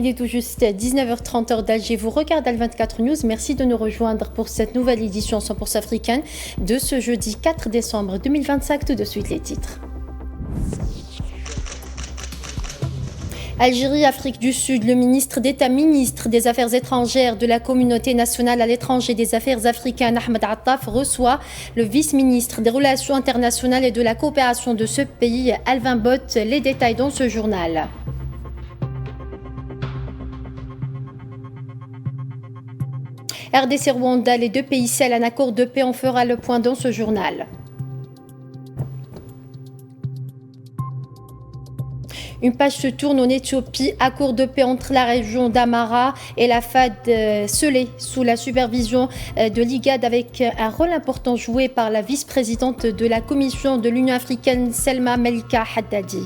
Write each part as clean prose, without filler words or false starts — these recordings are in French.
Il est tout juste 19h30 heure d'Alger. Vous regardez Al24 News. Merci de nous rejoindre pour cette nouvelle édition 100% africaine de ce jeudi 4 décembre 2025. Tout de suite les titres. Algérie, Afrique du Sud, le ministre d'État, ministre des Affaires étrangères de la communauté nationale à l'étranger des Affaires africaines, Ahmed Attaf, reçoit le vice-ministre des Relations internationales et de la coopération de ce pays, Alvin Bott. Les détails dans ce journal. RDC Rwanda, les deux pays scellent un accord de paix. On fera le point dans ce journal. Une page se tourne en Éthiopie, accord de paix entre la région d'Amara et la FAD scellé sous la supervision de l'IGAD avec un rôle important joué par la vice-présidente de la Commission de l'Union africaine, Selma Melika Haddadi.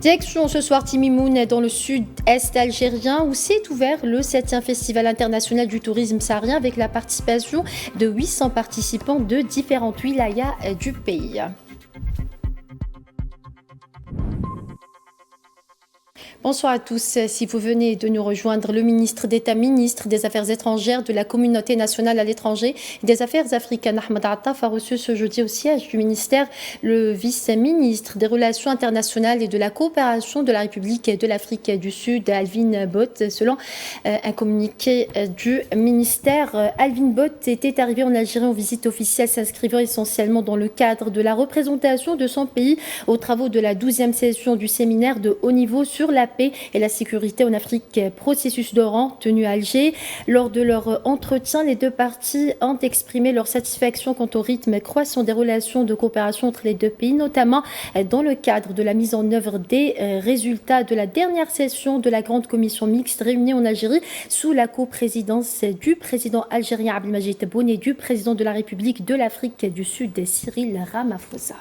Direction ce soir Timimoun dans le sud-est algérien où s'est ouvert le 7e Festival international du tourisme saharien avec la participation de 800 participants de différentes wilayas du pays. Bonsoir à tous. Si vous venez de nous rejoindre, le ministre d'État, ministre des Affaires étrangères de la communauté nationale à l'étranger et des Affaires africaines, Ahmed Attaf, a reçu ce jeudi au siège du ministère le vice-ministre des Relations internationales et de la coopération de la République de l'Afrique du Sud, Alvin Bott. Selon un communiqué du ministère, Alvin Bott était arrivé en Algérie en visite officielle, s'inscrivant essentiellement dans le cadre de la représentation de son pays aux travaux de la 12e session du séminaire de haut niveau sur la paix et la sécurité en Afrique, processus d'Oran, tenu à Alger. Lors de leur entretien, les deux parties ont exprimé leur satisfaction quant au rythme croissant des relations de coopération entre les deux pays, notamment dans le cadre de la mise en œuvre des résultats de la dernière session de la grande commission mixte réunie en Algérie sous la coprésidence du président algérien Abdelmadjid Tebboune et du président de la République de l'Afrique du Sud, Cyril Ramaphosa.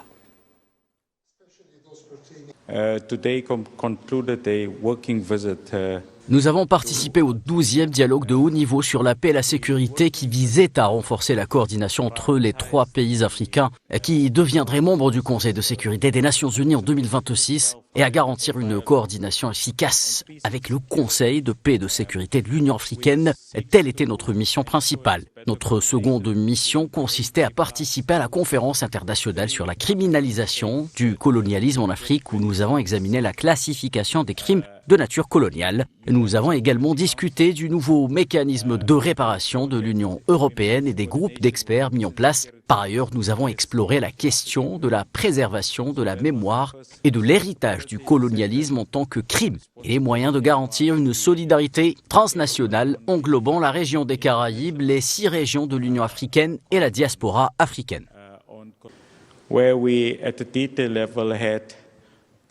Nous avons participé au 12e dialogue de haut niveau sur la paix et la sécurité qui visait à renforcer la coordination entre les trois pays africains qui deviendraient membres du Conseil de sécurité des Nations Unies en 2026 et à garantir une coordination efficace avec le Conseil de paix et de sécurité de l'Union africaine. Telle était notre mission principale. Notre seconde mission consistait à participer à la conférence internationale sur la criminalisation du colonialisme en Afrique où nous avons examiné la classification des crimes de nature coloniale. Nous avons également discuté du nouveau mécanisme de réparation de l'Union européenne et des groupes d'experts mis en place. Par ailleurs, nous avons exploré la question de la préservation de la mémoire et de l'héritage du colonialisme en tant que crime et les moyens de garantir une solidarité transnationale englobant la région des Caraïbes, les 6 régions de l'Union africaine et la diaspora africaine.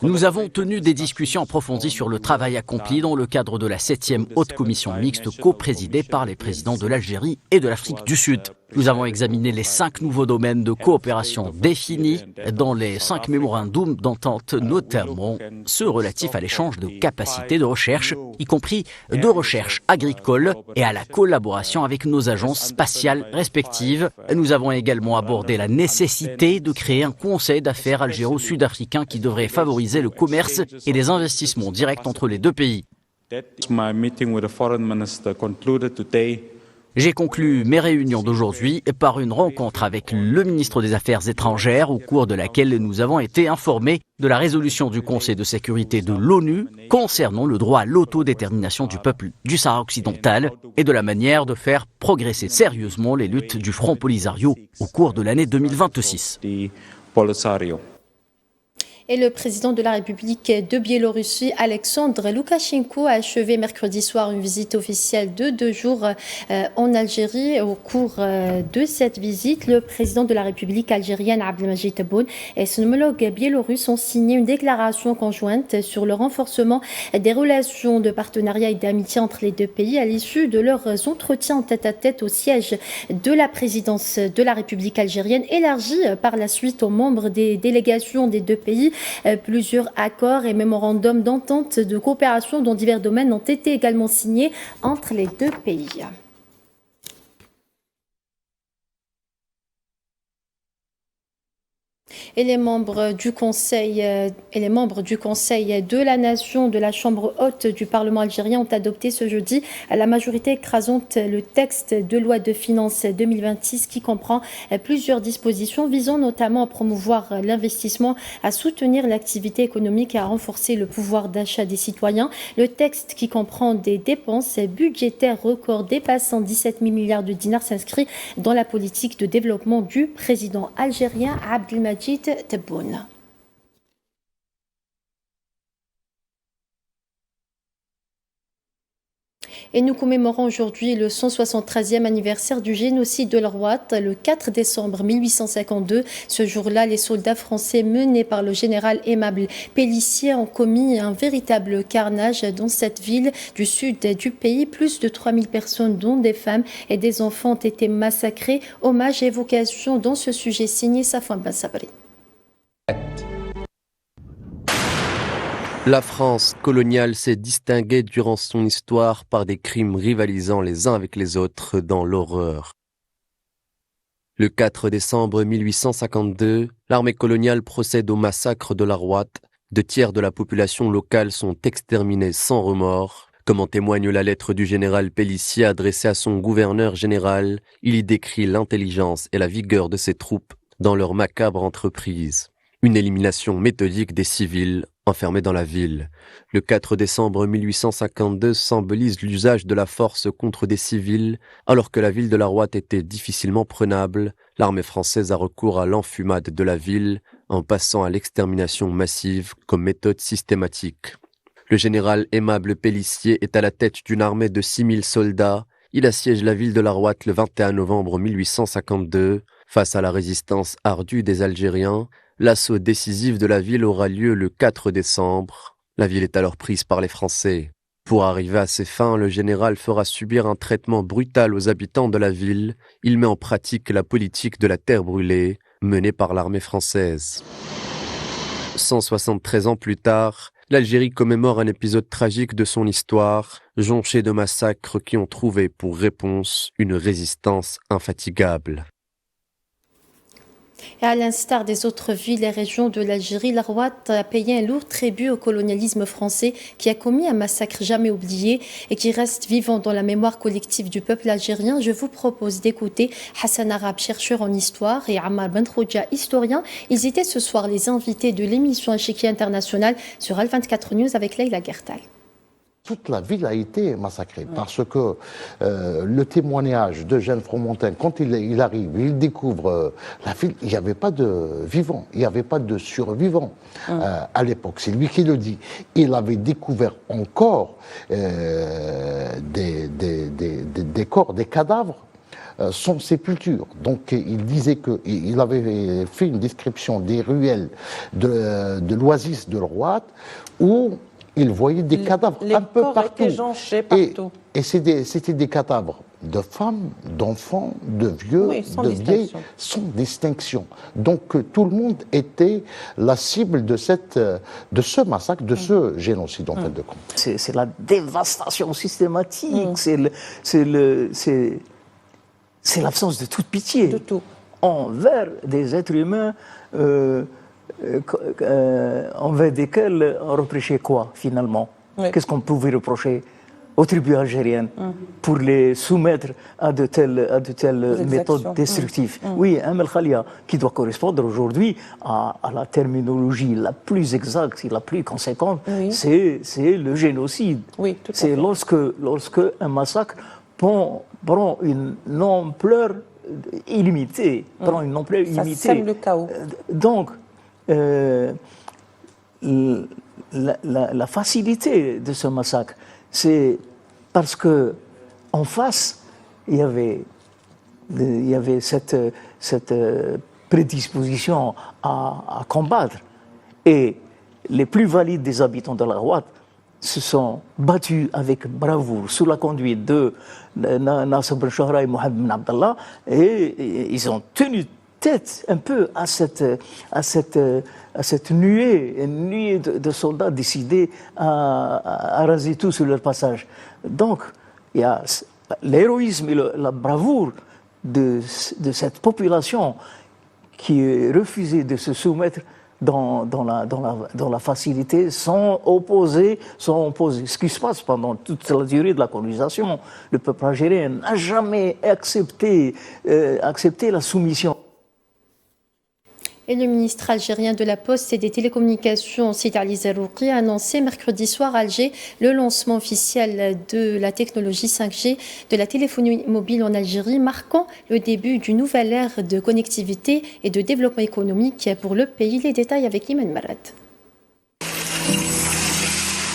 Nous avons tenu des discussions approfondies sur le travail accompli dans le cadre de la 7e haute commission mixte coprésidée par les présidents de l'Algérie et de l'Afrique du Sud. Nous avons examiné les 5 nouveaux domaines de coopération définis dans les 5 mémorandums d'entente, notamment ceux relatifs à l'échange de capacités de recherche, y compris de recherche agricole et à la collaboration avec nos agences spatiales respectives. Nous avons également abordé la nécessité de créer un conseil d'affaires algéro-sud-africain qui devrait favoriser le commerce et les investissements directs entre les deux pays. J'ai conclu mes réunions d'aujourd'hui par une rencontre avec le ministre des Affaires étrangères au cours de laquelle nous avons été informés de la résolution du Conseil de sécurité de l'ONU concernant le droit à l'autodétermination du peuple du Sahara occidental et de la manière de faire progresser sérieusement les luttes du Front Polisario au cours de l'année 2026. Et le président de la République de Biélorussie, Alexandre Loukachenko, a achevé mercredi soir une visite officielle de 2 jours en Algérie. Au cours de cette visite, le président de la République algérienne, Abdelmadjid Tebboune, et son homologue biélorusse ont signé une déclaration conjointe sur le renforcement des relations de partenariat et d'amitié entre les deux pays à l'issue de leurs entretiens en tête-à-tête au siège de la présidence de la République algérienne, élargi par la suite aux membres des délégations des deux pays. Plusieurs accords et mémorandums d'entente de coopération dans divers domaines ont été également signés entre les deux pays. Et les membres du Conseil de la Nation de la Chambre haute du Parlement algérien ont adopté ce jeudi à la majorité écrasante le texte de loi de finances 2026 qui comprend plusieurs dispositions visant notamment à promouvoir l'investissement, à soutenir l'activité économique et à renforcer le pouvoir d'achat des citoyens. Le texte qui comprend des dépenses budgétaires records dépassant 17 000 milliards de dinars s'inscrit dans la politique de développement du président algérien Abdelmadjid Tebboune. Et nous commémorons aujourd'hui le 173e anniversaire du génocide de l'Arwat, le 4 décembre 1852. Ce jour-là, les soldats français menés par le général Aimable Pélissier ont commis un véritable carnage dans cette ville du sud du pays. Plus de 3000 personnes, dont des femmes et des enfants, ont été massacrées. Hommage et évocation dans ce sujet signé Safwan Ben Sabri. La France coloniale s'est distinguée durant son histoire par des crimes rivalisant les uns avec les autres dans l'horreur. Le 4 décembre 1852, l'armée coloniale procède au massacre de l'Arwat. 2/3 de la population locale sont exterminés sans remords. Comme en témoigne la lettre du général Pélissier adressée à son gouverneur général, il y décrit l'intelligence et la vigueur de ses troupes dans leur macabre entreprise. Une élimination méthodique des civils enfermés dans la ville. Le 4 décembre 1852 symbolise l'usage de la force contre des civils. Alors que la ville de l'Arwat était difficilement prenable, l'armée française a recours à l'enfumade de la ville en passant à l'extermination massive comme méthode systématique. Le général Aimable Pélissier est à la tête d'une armée de 6000 soldats. Il assiège la ville de l'Arwat le 21 novembre 1852. Face à la résistance ardue des Algériens, l'assaut décisif de la ville aura lieu le 4 décembre. La ville est alors prise par les Français. Pour arriver à ses fins, le général fera subir un traitement brutal aux habitants de la ville. Il met en pratique la politique de la terre brûlée, menée par l'armée française. 173 ans plus tard, l'Algérie commémore un épisode tragique de son histoire, jonché de massacres qui ont trouvé pour réponse une résistance infatigable. Et à l'instar des autres villes et régions de l'Algérie, l'Arwat a payé un lourd tribut au colonialisme français qui a commis un massacre jamais oublié et qui reste vivant dans la mémoire collective du peuple algérien. Je vous propose d'écouter Hassan Arab, chercheur en histoire, et Ammar Benkhouja, historien. Ils étaient ce soir les invités de l'émission Échiquier International sur Al24 News avec Leïla Gertal. Toute la ville a été massacrée parce que le témoignage de Jeanne Fromontin, quand il arrive, il découvre la ville, il n'y avait pas de vivants, il n'y avait pas de survivants à l'époque. C'est lui qui le dit. Il avait découvert encore des corps, des cadavres sans sépulture. Donc il disait qu'il avait fait une description des ruelles de l'oasis de l'Arwat où il voyait des cadavres un peu partout. Et c'était des cadavres de femmes, d'enfants, de vieux, de vieilles, sans distinction. Donc tout le monde était la cible de ce massacre, de ce génocide en fin de compte. C'est la dévastation systématique, c'est l'absence de toute pitié envers des êtres humains. Envers desquels on reprochait quoi finalement? Qu'est-ce qu'on pouvait reprocher aux tribus algériennes pour les soumettre à de telles méthodes destructives? Oui, Amel Khalia, qui doit correspondre aujourd'hui à la terminologie la plus exacte et la plus conséquente, c'est le génocide. C'est lorsque un massacre prend une ampleur illimitée. Ça sème le chaos. Donc, la facilité de ce massacre, c'est parce que en face, il y avait cette prédisposition à combattre. Et les plus valides des habitants de l'Arwat se sont battus avec bravoure sous la conduite de Nasser Ben Chahra et Mohamed Ben Abdallah, et ils ont tenu tête un peu à cette nuée de soldats décidés à raser tout sur leur passage. Donc, il y a l'héroïsme et la bravoure de cette population qui refusaient de se soumettre dans la facilité sans opposer. Ce qui se passe pendant toute la durée de la colonisation, le peuple algérien n'a jamais accepté la soumission. Et le ministre algérien de la Poste et des Télécommunications, Sidi Ali Zarouki, a annoncé mercredi soir à Alger le lancement officiel de la technologie 5G de la téléphonie mobile en Algérie, marquant le début d'une nouvelle ère de connectivité et de développement économique pour le pays. Les détails avec Iman Marad.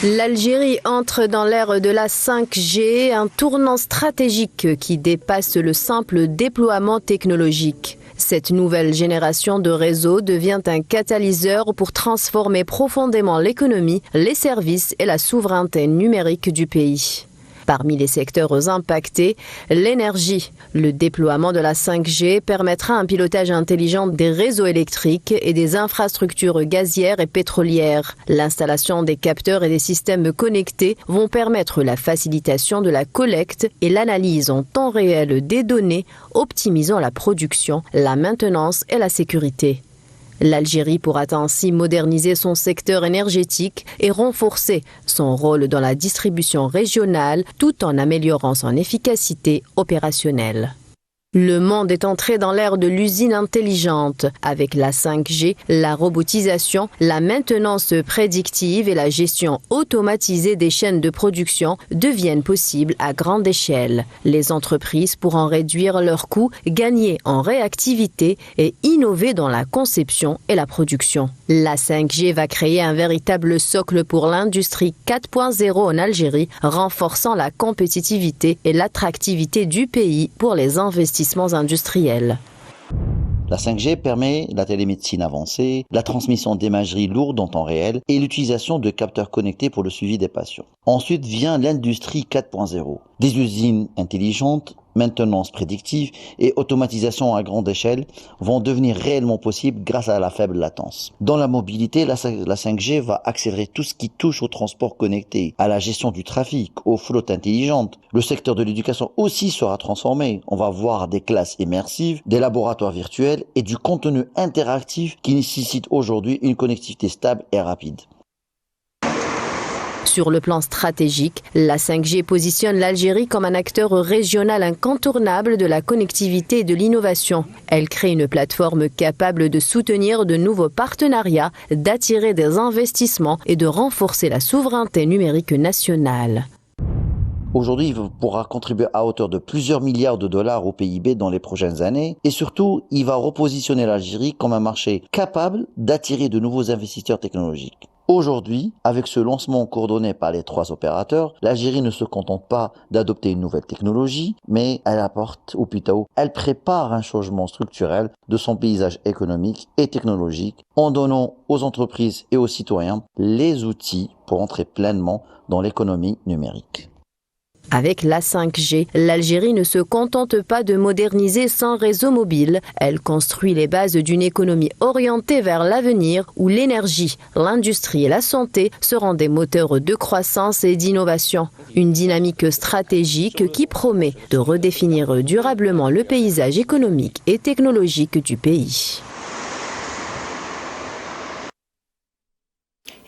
L'Algérie entre dans l'ère de la 5G, un tournant stratégique qui dépasse le simple déploiement technologique. Cette nouvelle génération de réseaux devient un catalyseur pour transformer profondément l'économie, les services et la souveraineté numérique du pays. Parmi les secteurs impactés, l'énergie. Le déploiement de la 5G permettra un pilotage intelligent des réseaux électriques et des infrastructures gazières et pétrolières. L'installation des capteurs et des systèmes connectés vont permettre la facilitation de la collecte et l'analyse en temps réel des données, optimisant la production, la maintenance et la sécurité. L'Algérie pourra ainsi moderniser son secteur énergétique et renforcer son rôle dans la distribution régionale tout en améliorant son efficacité opérationnelle. Le monde est entré dans l'ère de l'usine intelligente. Avec la 5G, la robotisation, la maintenance prédictive et la gestion automatisée des chaînes de production deviennent possibles à grande échelle. Les entreprises pourront réduire leurs coûts, gagner en réactivité et innover dans la conception et la production. La 5G va créer un véritable socle pour l'industrie 4.0 en Algérie, renforçant la compétitivité et l'attractivité du pays pour les investissements industriels. La 5G permet la télémédecine avancée, la transmission d'imagerie lourde en temps réel et l'utilisation de capteurs connectés pour le suivi des patients. Ensuite vient l'industrie 4.0, des usines intelligentes, maintenance prédictive et automatisation à grande échelle vont devenir réellement possibles grâce à la faible latence. Dans la mobilité, la 5G va accélérer tout ce qui touche au transport connecté, à la gestion du trafic, aux flottes intelligentes. Le secteur de l'éducation aussi sera transformé. On va voir des classes immersives, des laboratoires virtuels et du contenu interactif qui nécessite aujourd'hui une connectivité stable et rapide. Sur le plan stratégique, la 5G positionne l'Algérie comme un acteur régional incontournable de la connectivité et de l'innovation. Elle crée une plateforme capable de soutenir de nouveaux partenariats, d'attirer des investissements et de renforcer la souveraineté numérique nationale. Aujourd'hui, il pourra contribuer à hauteur de plusieurs milliards de dollars au PIB dans les prochaines années. Et surtout, il va repositionner l'Algérie comme un marché capable d'attirer de nouveaux investisseurs technologiques. Aujourd'hui, avec ce lancement coordonné par les 3 opérateurs, l'Algérie ne se contente pas d'adopter une nouvelle technologie, mais elle apporte, ou plutôt, elle prépare un changement structurel de son paysage économique et technologique en donnant aux entreprises et aux citoyens les outils pour entrer pleinement dans l'économie numérique. Avec la 5G, l'Algérie ne se contente pas de moderniser son réseau mobile. Elle construit les bases d'une économie orientée vers l'avenir où l'énergie, l'industrie et la santé seront des moteurs de croissance et d'innovation. Une dynamique stratégique qui promet de redéfinir durablement le paysage économique et technologique du pays.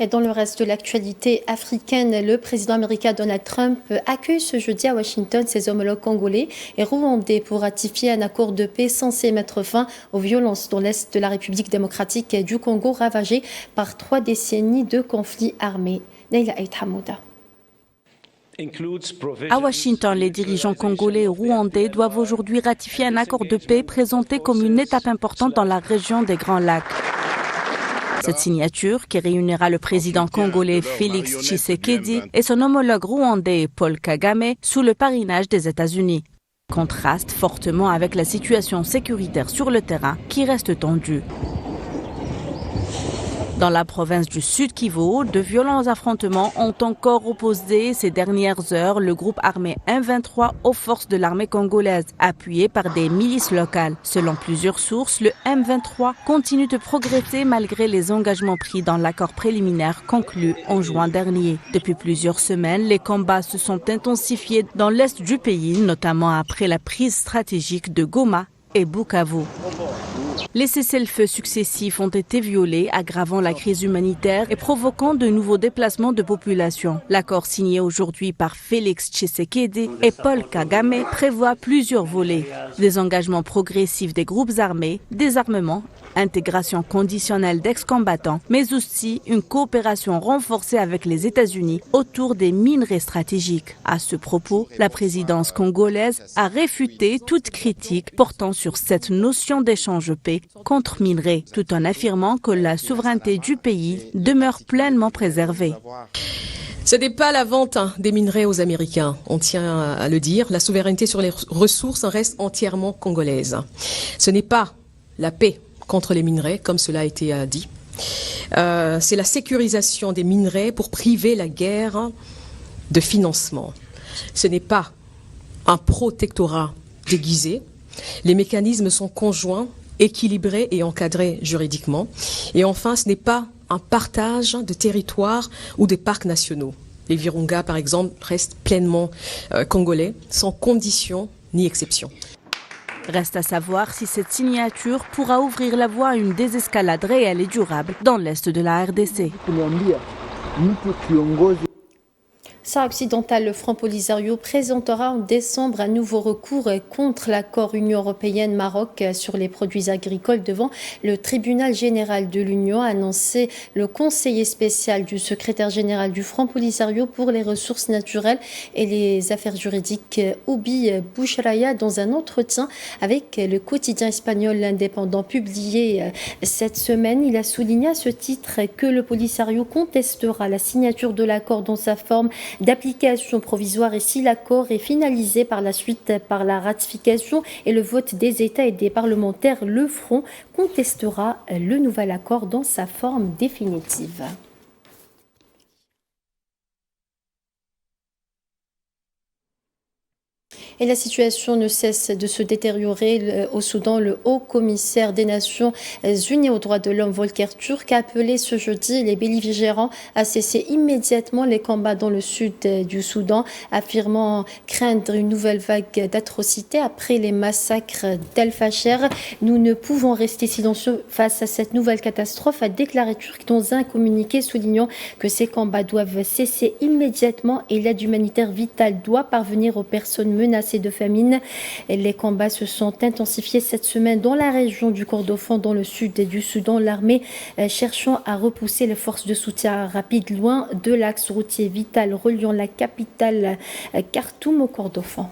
Et dans le reste de l'actualité africaine, le président américain Donald Trump accueille ce jeudi à Washington ses homologues congolais et rwandais pour ratifier un accord de paix censé mettre fin aux violences dans l'est de la République démocratique du Congo ravagée par 3 décennies de conflits armés. Neila Aït Hamouda. À Washington, les dirigeants congolais et rwandais doivent aujourd'hui ratifier un accord de paix présenté comme une étape importante dans la région des Grands Lacs. Cette signature, qui réunira le président congolais Félix Tshisekedi et son homologue rwandais Paul Kagame sous le parrainage des États-Unis, contraste fortement avec la situation sécuritaire sur le terrain qui reste tendue. Dans la province du Sud Kivu, de violents affrontements ont encore opposé ces dernières heures le groupe armé M23 aux forces de l'armée congolaise, appuyé par des milices locales. Selon plusieurs sources, le M23 continue de progresser malgré les engagements pris dans l'accord préliminaire conclu en juin dernier. Depuis plusieurs semaines, les combats se sont intensifiés dans l'est du pays, notamment après la prise stratégique de Goma et Bukavu. Les cessez-le-feu successifs ont été violés, aggravant la crise humanitaire et provoquant de nouveaux déplacements de population. L'accord signé aujourd'hui par Félix Tshisekedi et Paul Kagame prévoit plusieurs volets. Des engagements progressifs des groupes armés, désarmement, intégration conditionnelle d'ex-combattants, mais aussi une coopération renforcée avec les États-Unis autour des minerais stratégiques. À ce propos, la présidence congolaise a réfuté toute critique portant sur cette notion d'échange de paix contre minerais, tout en affirmant que la souveraineté du pays demeure pleinement préservée. Ce n'est pas la vente des minerais aux Américains, on tient à le dire. La souveraineté sur les ressources reste entièrement congolaise. Ce n'est pas la paix contre les minerais, comme cela a été dit. C'est la sécurisation des minerais pour priver la guerre de financement. Ce n'est pas un protectorat déguisé. Les mécanismes sont conjoints, équilibrés et encadrés juridiquement. Et enfin, ce n'est pas un partage de territoires ou des parcs nationaux. Les Virunga, par exemple, restent pleinement congolais, sans condition ni exception. Reste à savoir si cette signature pourra ouvrir la voie à une désescalade réelle et durable dans l'est de la RDC. Sahara occidentale, le Front Polisario présentera en décembre un nouveau recours contre l'accord Union européenne-Maroc sur les produits agricoles devant le tribunal général de l'Union, a annoncé le conseiller spécial du secrétaire général du Front Polisario pour les ressources naturelles et les affaires juridiques, Oubi Bouchraya, dans un entretien avec le quotidien espagnol L'Indépendant publié cette semaine. Il a souligné à ce titre que le Polisario contestera la signature de l'accord dans sa forme d'application provisoire et si l'accord est finalisé par la suite par la ratification et le vote des États et des parlementaires, le Front contestera le nouvel accord dans sa forme définitive. Et la situation ne cesse de se détériorer au Soudan. Le haut commissaire des Nations Unies aux droits de l'homme, Volker Turk, a appelé ce jeudi les belligérants à cesser immédiatement les combats dans le sud du Soudan, affirmant craindre une nouvelle vague d'atrocités après les massacres d'Al-Fasher. Nous ne pouvons rester silencieux face à cette nouvelle catastrophe, a déclaré Turk dans un communiqué soulignant que ces combats doivent cesser immédiatement et l'aide humanitaire vitale doit parvenir aux personnes menacées de famine. Les combats se sont intensifiés cette semaine dans la région du Kordofan, dans le sud du Soudan, l'armée cherchant à repousser les forces de soutien rapide loin de l'axe routier vital reliant la capitale Khartoum au Kordofan.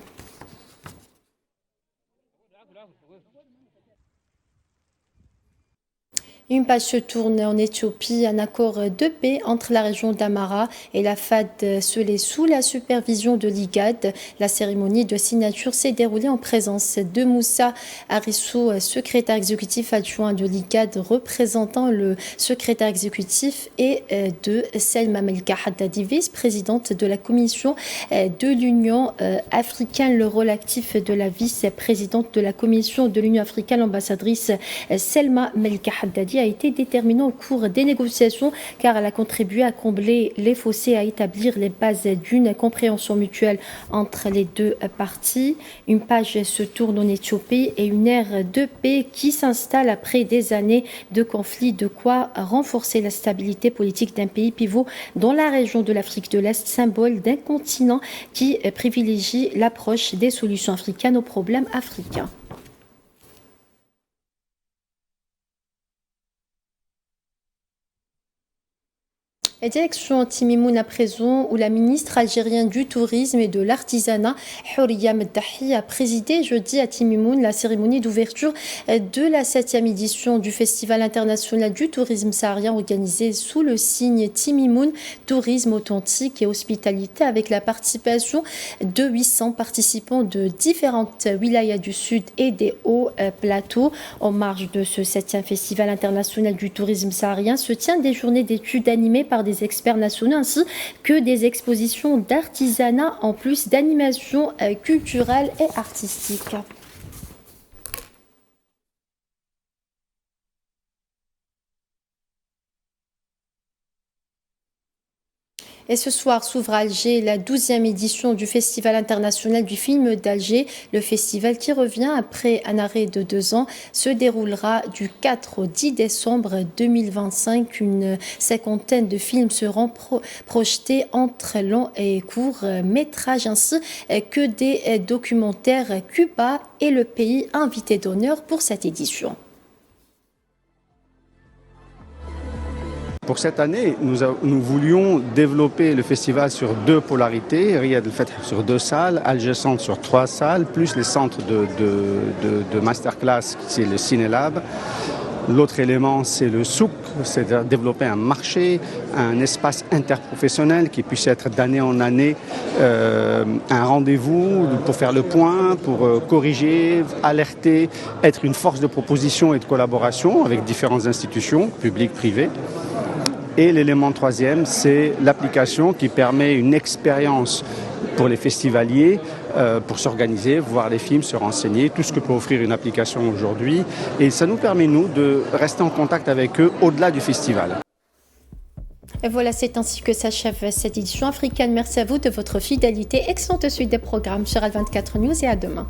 Une page se tourne en Éthiopie. Un accord de paix entre la région d'Amara et la FAD Solé sous la supervision de l'IGAD. La cérémonie de signature s'est déroulée en présence de Moussa Arissou, secrétaire exécutif adjoint de l'IGAD, représentant le secrétaire exécutif, et de Selma Melka Haddadi, vice-présidente de la Commission de l'Union africaine. Le rôle actif de la vice-présidente de la Commission de l'Union africaine, l'ambassadrice Selma Melka Haddadi, a été déterminant au cours des négociations car elle a contribué à combler les fossés, à établir les bases d'une compréhension mutuelle entre les deux parties. Une page se tourne en Éthiopie et une ère de paix qui s'installe après des années de conflits, de quoi renforcer la stabilité politique d'un pays pivot dans la région de l'Afrique de l'Est, symbole d'un continent qui privilégie l'approche des solutions africaines aux problèmes africains. Et direction Timimoun à présent, où la ministre algérienne du tourisme et de l'artisanat, Houria Meddahi, a présidé jeudi à Timimoun la cérémonie d'ouverture de la 7e édition du Festival international du tourisme saharien, organisé sous le signe Timimoun, tourisme authentique et hospitalité, avec la participation de 800 participants de différentes wilayas du sud et des hauts plateaux. En marge de ce 7e Festival international du tourisme saharien se tient des journées d'études animées par des experts nationaux ainsi que des expositions d'artisanat en plus d'animations culturelles et artistiques. Et ce soir s'ouvre à Alger la 12e édition du Festival international du film d'Alger. Le festival qui revient après un arrêt de 2 ans se déroulera du 4 au 10 décembre 2025. Une cinquantaine de films seront projetés entre long et court métrage ainsi que des documentaires. Cuba est le pays invité d'honneur pour cette édition. Pour cette année, nous voulions développer le festival sur 2 polarités, Riyad El Fath sur 2 salles, Alger Centre sur 3 salles, plus les centres de masterclass, c'est le Cinélab. L'autre élément, c'est le souk, c'est-à-dire développer un marché, un espace interprofessionnel qui puisse être d'année en année un rendez-vous pour faire le point, pour corriger, alerter, être une force de proposition et de collaboration avec différentes institutions, publiques, privées. Et l'élément troisième, c'est l'application qui permet une expérience pour les festivaliers pour s'organiser, voir les films, se renseigner, tout ce que peut offrir une application aujourd'hui. Et ça nous permet, nous, de rester en contact avec eux au-delà du festival. Et voilà, c'est ainsi que s'achève cette édition africaine. Merci à vous de votre fidélité. Excellente suite des programmes sur Al24 News et à demain.